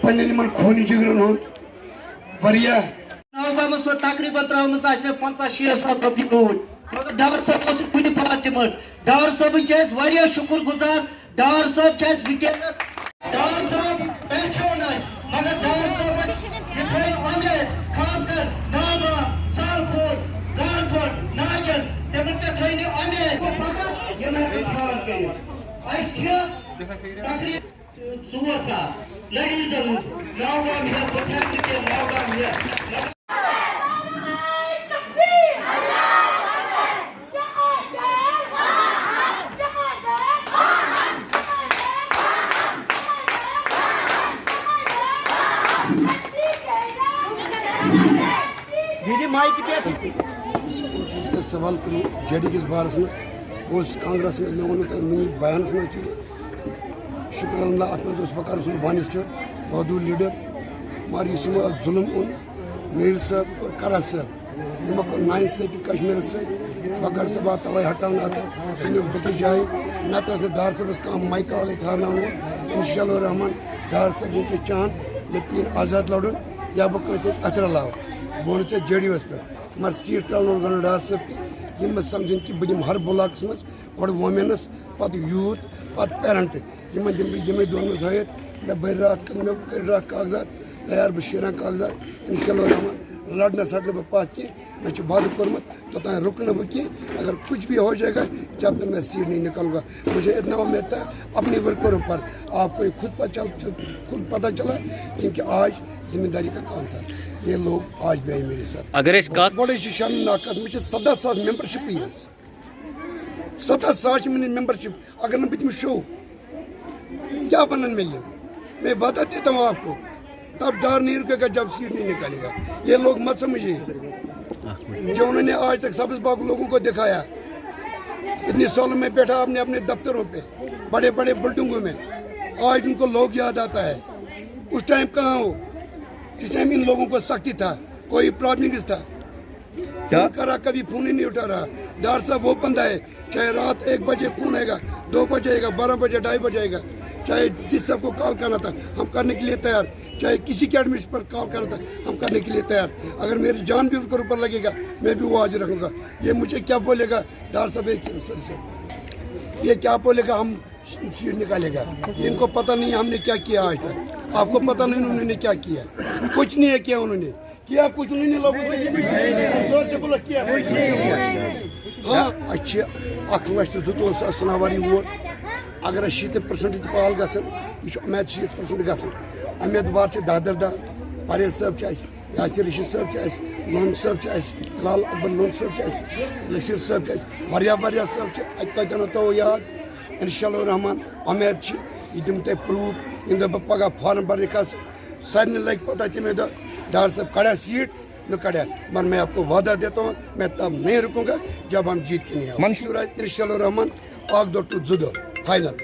पन्ने खोनी जिगरन हो वरिया नावगामस तकरीबन त्रमस 50-60 रुपये नोट मगर डावर साहब कुछ पात तिमन डावर साहब वारिया शुक्र गुजार डावर साहब विकेट डावर साहब पेचोन मगर डावर साहब खास कर नामा सालकोट गारकोट नाजन तमन पे थैने अमे को पता यना फाल करियो अच्छा तकरीब सुवसा ladies and नावगाम है प्रोटेक्ट के नावगाम है दीदी माइक पे इसका सवाल करूँ जेडी किस बारस में उस कांग्रेस में लोगों ने बयान में चाहिए शुक्र अल्लाह अतमत बकार वानी से बहादुर लीडर हमारी जुल्म उन मीर साहब और करा साहब नमक 9 से कश्मीर से बकर साहब तवे हटाना सुन बकी जाए न तो डार साहब काम माइका वाले थाना हो इंशाअल्लाह रहमान डार साहब के चांद में 3 आज़ाद लड़न या बक अतर लाओ वो जेडी पे मगर सीट तरान डार साहब की समझन कि बह हर ब्लॉकस मज गो वोमेनस पे यूथ पे पेरेंट यम दोन में हयत मे बर रात कागजात तैयार बह शेरा कागजात इंशाअल्लाह रहमान लड़ना सड़ने बह पात की मे वाद कोर्मुत तोतान रुक न बह की अगर कुछ भी हो जाएगा जब तक मैं सीट नहीं निकालूंगा मुझे इतना उम्मीद था अपनी वर्करों पर आपको खुद पता चला क्योंकि आज जिम्मेदारी का काम था ये लोग आज भी आए मेरे साथ अगर बड़े शर्मनाक मुझे 17,000 मेंबरशिप 17,000 मेंबरशिप अगर न बिच शो क्या बनन मिले मैं वादा देता हूँ आपको तब डर नहीं रुकेगा जब सीट नहीं निकालेगा ये लोग मत समझिए जो उन्होंने आज तक सब्ज बाग लोगों को दिखाया इतनी सालों में बैठा आपने अपने दफ्तरों पे बड़े बड़े बिल्डिंगों में आज उनको लोग याद आता है उस टाइम कहाँ हो जिस टाइम इन लोगों को सख्ती था कोई प्रॉब्लम था क्या करा कभी फोन ही नहीं उठा रहा डार साहब वो बंदा है चाहे रात 1 बजे फोन आएगा 2 बजे आएगा 12 बजे 2:30 बजे आएगा चाहे जिस सबको कॉल करना था हम करने के लिए तैयार चाहे किसी के एडमिशन पर कॉल करना था हम करने के लिए तैयार अगर मेरी जान भी उसके ऊपर लगेगा मैं भी वो हाजिर रखूंगा ये मुझे क्या बोलेगा डार साहब ये क्या बोलेगा हम सीट निकालेगा इनको पता नहीं हमने क्या किया आज तक आपको पता नहीं उन्होंने क्या किया कुछ नहीं है किया उन्होंने कुछ उन्होंने लोगों को जोर से बोला किया हाँ अच्छे 1,02,000 वारी वोट अगर 70% पाल गसन यह उम्मीद 70% गसन उम्मीदवार 10 परेज साहब यासिर रशीद साहब लोन साहब लाल अकबर लोन साहब नसीर साहब वारिया साहब अतन तो याद इंशाअल्लाह रहमान उम्मीद यह दिम ते प्रूफ इन बह पगह फॉर्म भरने का सारे लग पता तमें डार साहब कड़ा सीट न कड़ा मगर मैं आपको वादा देता हूँ मैं तब नहीं रुकूंगा जब हम जीत के नहीं मंशूर इंशाअल्लाह रहमान 1-2 फाइनल